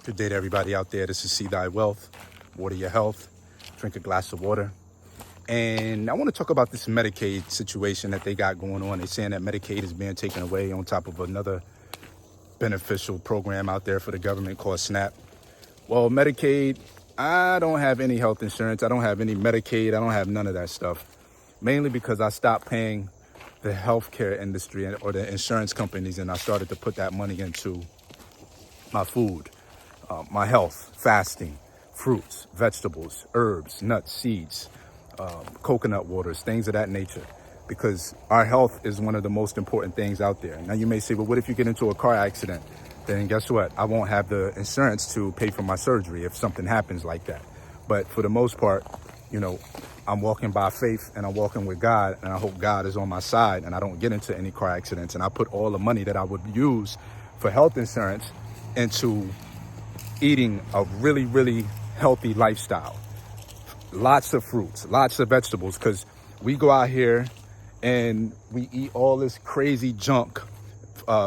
Good day to everybody out there. This is See Thy Wealth, Water Your Health, drink a glass of water. And I want to talk about this Medicaid situation that they got going on. They're saying that Medicaid is being taken away on top of another beneficial program out there for the government called SNAP. Well, Medicaid, I don't have any health insurance. I don't have any Medicaid. I don't have none of that stuff. Mainly because I stopped paying the healthcare industry or the insurance companies, and I started to put that money into my food. My health, fasting, fruits, vegetables, herbs, nuts, seeds, coconut waters, things of that nature, because our health is one of the most important things out there. Now you may say, well, what if you get into a car accident? Then guess what? I won't have the insurance to pay for my surgery if something happens like that. But for the most part, I'm walking by faith and I'm walking with God, and I hope God is on my side and I don't get into any car accidents. And I put all the money that I would use for health insurance into eating a really, really healthy lifestyle. Lots of fruits, lots of vegetables, because we go out here and we eat all this crazy junk,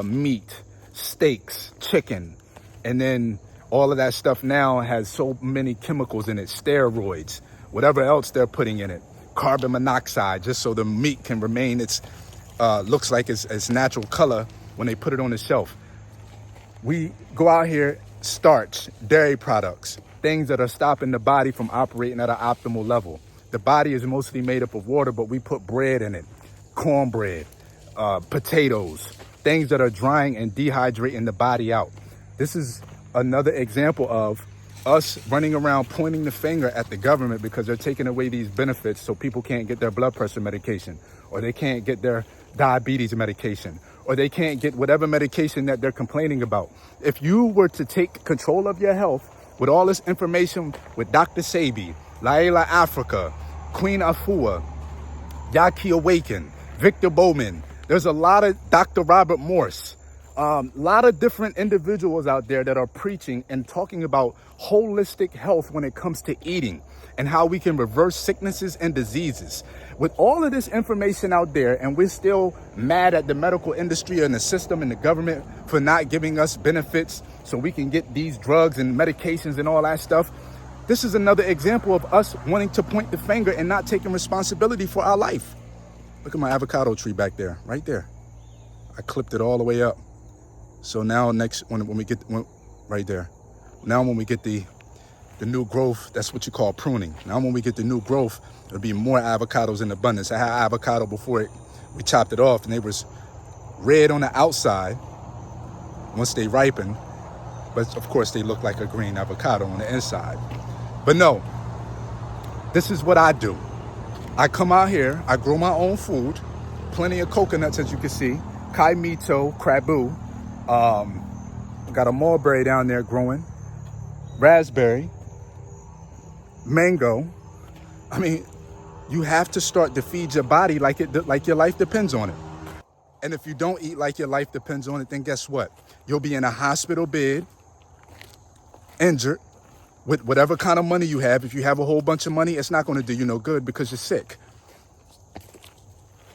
meat, steaks, chicken, and then all of that stuff now has so many chemicals in it, steroids, whatever else they're putting in it, carbon monoxide, just so the meat can remain its looks like its natural color when they put it on the shelf. We go out here, starch, dairy products, things that are stopping the body from operating at an optimal level. The body is mostly made up of water, but we put bread in it, cornbread, potatoes, things that are drying and dehydrating the body out. This is another example of us running around pointing the finger at the government because they're taking away these benefits so people can't get their blood pressure medication, or they can't get their diabetes medication, or they can't get whatever medication that they're complaining about. If you were to take control of your health with all this information with Dr. Sebi, Laila Africa, Queen Afua, Yaki Awaken, Victor Bowman, there's a lot of Dr. Robert Morse, a lot of different individuals out there that are preaching and talking about holistic health when it comes to eating and how we can reverse sicknesses and diseases. With all of this information out there, and we're still mad at the medical industry and the system and the government for not giving us benefits so we can get these drugs and medications and all that stuff, this is another example of us wanting to point the finger and not taking responsibility for our life. Look at my avocado tree back there, right there. I clipped it all the way up. So now when we get right there, now when we get the new growth, that's what you call pruning. Now when we get the new growth, there'll be more avocados in abundance. I had avocado before we chopped it off, and they was red on the outside once they ripen, but of course they look like a green avocado on the inside. But no, this is what I do. I come out here, I grow my own food, plenty of coconuts as you can see, kaimito, krabu, got a mulberry down there growing, raspberry, mango. I mean, you have to start to feed your body like your life depends on it. And if you don't eat like your life depends on it, then guess what? You'll be in a hospital bed, injured, with whatever kind of money you have. If you have a whole bunch of money, it's not going to do you no good because you're sick.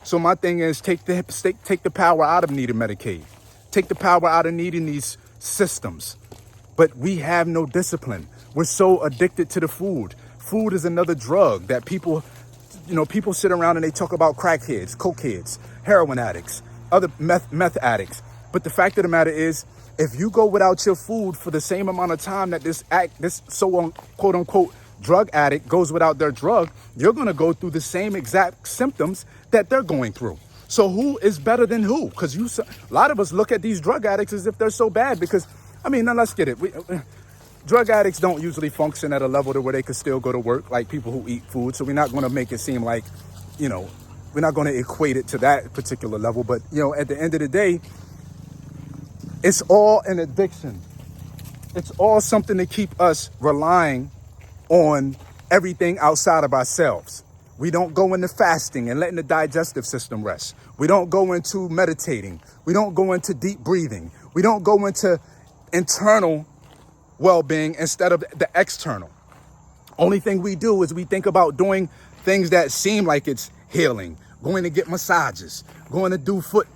So my thing is, take the power out of needing Medicaid. Take the power out of needing these systems. But we have no discipline. We're so addicted to the food. Food is another drug that people sit around and they talk about crackheads, cokeheads, heroin addicts, other meth addicts. But the fact of the matter is, if you go without your food for the same amount of time that this so quote unquote drug addict goes without their drug, you're going to go through the same exact symptoms that they're going through. So who is better than who? Because a lot of us look at these drug addicts as if they're so bad because, now let's get it. Drug addicts don't usually function at a level to where they could still go to work like people who eat food. So we're not going to make it seem like, we're not going to equate it to that particular level. But, at the end of the day, it's all an addiction. It's all something to keep us relying on everything outside of ourselves. We don't go into fasting and letting the digestive system rest. We don't go into meditating. We don't go into deep breathing. We don't go into internal well-being instead of the external. Only thing we do is we think about doing things that seem like it's healing, going to get massages, going to do foot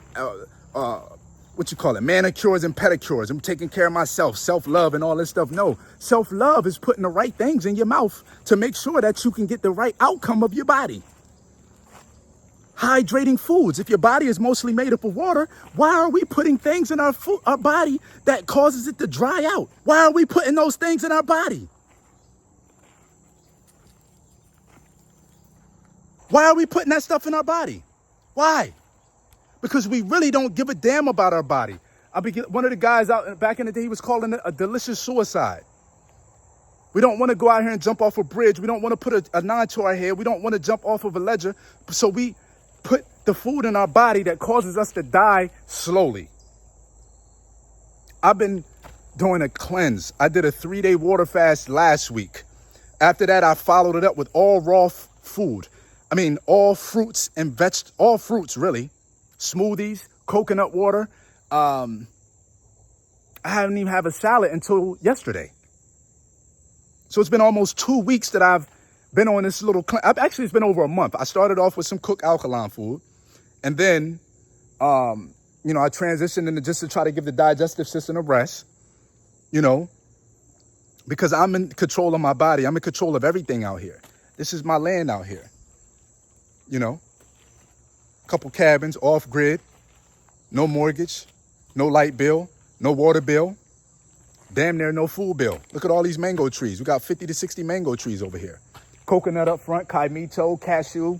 what you call it, manicures and pedicures. I'm taking care of myself, self-love and all this stuff. No, self-love is putting the right things in your mouth to make sure that you can get the right outcome of your body. Hydrating foods. If your body is mostly made up of water, why are we putting things in our body that causes it to dry out? Why are we putting those things in our body? Why are we putting that stuff in our body? Why? Because we really don't give a damn about our body. One of the guys out back in the day, he was calling it a delicious suicide. We don't want to go out here and jump off a bridge. We don't want to put a knot to our head. We don't want to jump off of a ledger. So we put the food in our body that causes us to die slowly. I've been doing a cleanse. I did a 3-day water fast last week. After that, I followed it up with all raw food. I mean, all fruits and all fruits, really. Smoothies, coconut water. I haven't even had a salad until yesterday. So it's been almost 2 weeks that I've been on this little actually, it's been over a month. I started off with some cooked alkaline food. And then, I transitioned into just to try to give the digestive system a rest, because I'm in control of my body. I'm in control of everything out here. This is my land out here. Couple cabins, off grid, no mortgage, no light bill, no water bill, damn near no food bill. Look at all these mango trees. We got 50 to 60 mango trees over here. Coconut up front, kaimito, cashew,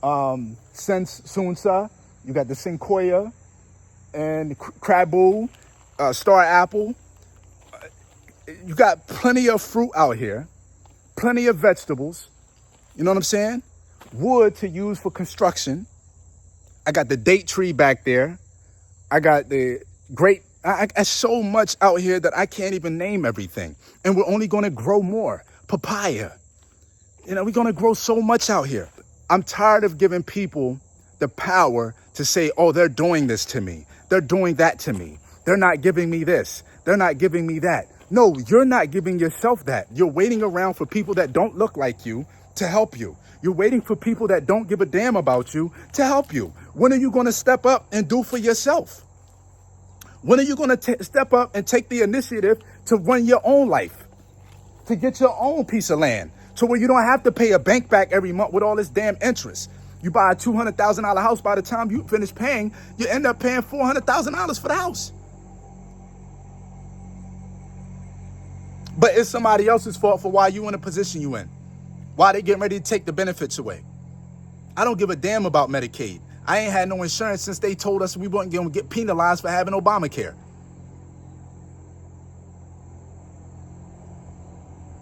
sunsa. You got the cincoya and crabu, star apple. You got plenty of fruit out here, plenty of vegetables. You know what I'm saying? Wood to use for construction. I got the date tree back there. I got the great, I so much out here that I can't even name everything. And we're only going to grow more. Papaya. We're going to grow so much out here. I'm tired of giving people the power to say, oh, they're doing this to me. They're doing that to me. They're not giving me this. They're not giving me that. No, you're not giving yourself that. You're waiting around for people that don't look like you to help you. You're waiting for people that don't give a damn about you to help you. When are you going to step up and do for yourself? When are you going to step up and take the initiative to run your own life, to get your own piece of land, to where you don't have to pay a bank back every month with all this damn interest? You buy a $200,000 house, by the time you finish paying, you end up paying $400,000 for the house. But it's somebody else's fault for why you in the position you in. Why they getting ready to take the benefits away. I don't give a damn about Medicaid. I ain't had no insurance since they told us we weren't going to get penalized for having Obamacare.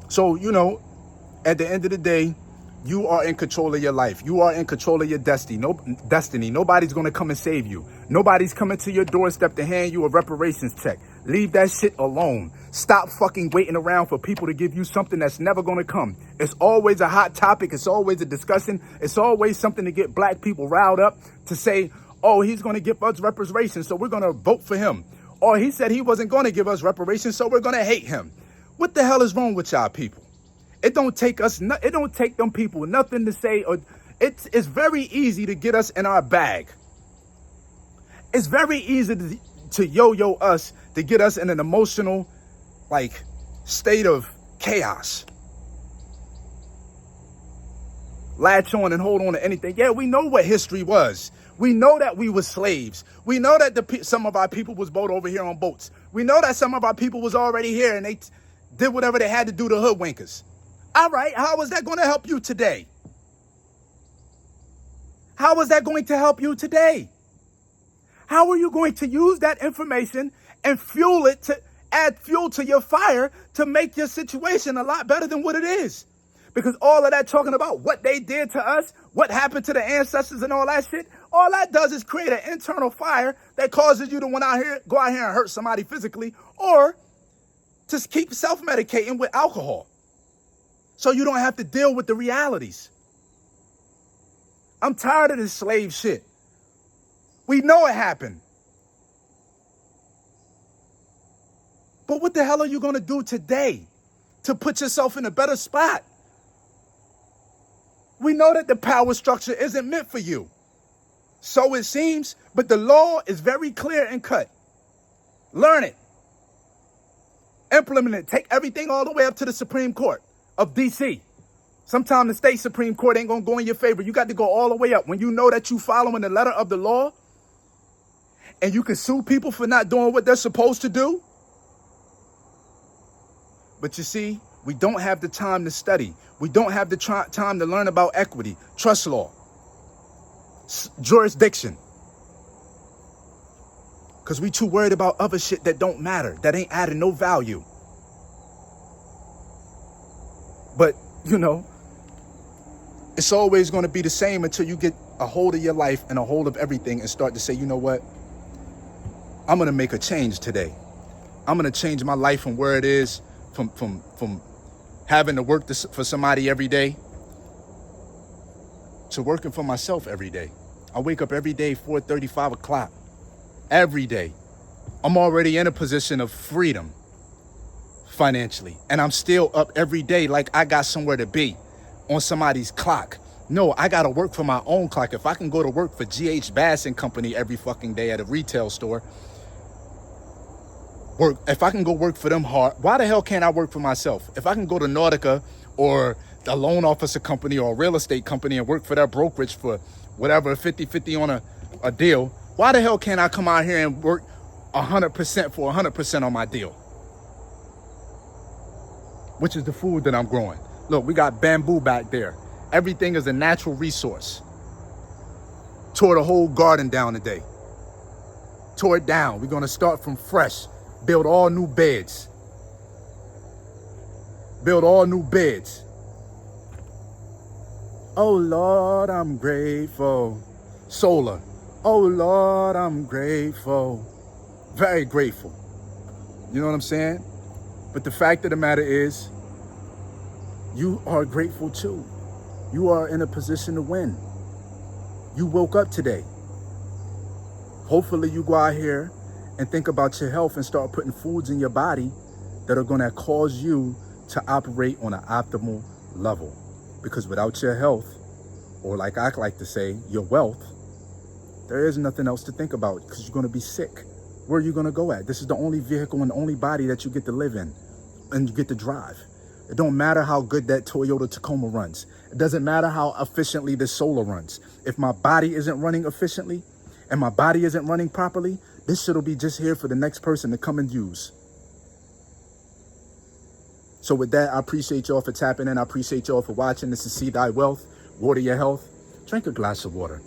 So, at the end of the day, you are in control of your life. You are in control of your destiny. Nobody's going to come and save you. Nobody's coming to your doorstep to hand you a reparations check. Leave that shit alone. Stop fucking waiting around for people to give you something that's never going to come. It's always a hot topic. It's always a discussion. It's always something to get black people riled up to say, oh, he's going to give us reparations, so we're going to vote for him. Or he said he wasn't going to give us reparations, so we're going to hate him. What the hell is wrong with y'all people? It don't take them people nothing to say. Or it's very easy to get us in our bag. It's very easy to yo-yo us, to get us in an emotional, state of chaos. Latch on and hold on to anything. Yeah, we know what history was. We know that we were slaves. We know that some of our people was boat over here on boats. We know that some of our people was already here and they did whatever they had to do to hoodwinkers. All right, how is that going to help you today? How is that going to help you today? How are you going to use that information and fuel it to add fuel to your fire to make your situation a lot better than what it is? Because all of that talking about what they did to us, what happened to the ancestors and all that shit, all that does is create an internal fire that causes you to go out here and hurt somebody physically, or just keep self-medicating with alcohol so you don't have to deal with the realities. I'm tired of this slave shit. We know it happened. But what the hell are you going to do today to put yourself in a better spot? We know that the power structure isn't meant for you. So it seems, but the law is very clear and cut. Learn it. Implement it. Take everything all the way up to the Supreme Court of D.C. Sometimes the state Supreme Court ain't going to go in your favor. You got to go all the way up. When you know that you following the letter of the law and you can sue people for not doing what they're supposed to do. But you see, we don't have the time to study. We don't have the time to learn about equity, trust law, jurisdiction. Because we too worried about other shit that don't matter, that ain't adding no value. But, you know, it's always going to be the same until you get a hold of your life and a hold of everything and start to say, you know what? I'm going to make a change today. I'm going to change my life from where it is, from having to work for somebody every day to working for myself every day. I wake up every day, 4:30, 5 o'clock. Every day. I'm already in a position of freedom financially. And I'm still up every day like I got somewhere to be on somebody's clock. No, I got to work for my own clock. If I can go to work for G.H. Bass and Company every fucking day at a retail store, if I can go work for them hard, why the hell can't I work for myself? If I can go to Nautica or a loan officer company or a real estate company and work for their brokerage for whatever, 50-50 on a deal, why the hell can't I come out here and work 100% for 100% on my deal? Which is the food that I'm growing. Look, we got bamboo back there. Everything is a natural resource. Tore the whole garden down today. Tore it down. We're going to start from fresh. Build all new beds. Build all new beds. Oh, Lord, I'm grateful. Solar. Oh, Lord, I'm grateful. Very grateful. You know what I'm saying? But the fact of the matter is, you are grateful too. You are in a position to win. You woke up today. Hopefully you go out here and think about your health and start putting foods in your body that are going to cause you to operate on an optimal level. Because without your health, or like I like to say, your wealth, there is nothing else to think about because you're going to be sick. Where are you going to go at? This is the only vehicle and the only body that you get to live in and you get to drive. It don't matter how good that Toyota Tacoma runs. It doesn't matter how efficiently this solar runs. If my body isn't running efficiently and my body isn't running properly, this shit will be just here for the next person to come and use. So with that, I appreciate y'all for tapping in. I appreciate y'all for watching. This is See Thy Wealth. Water your health. Drink a glass of water.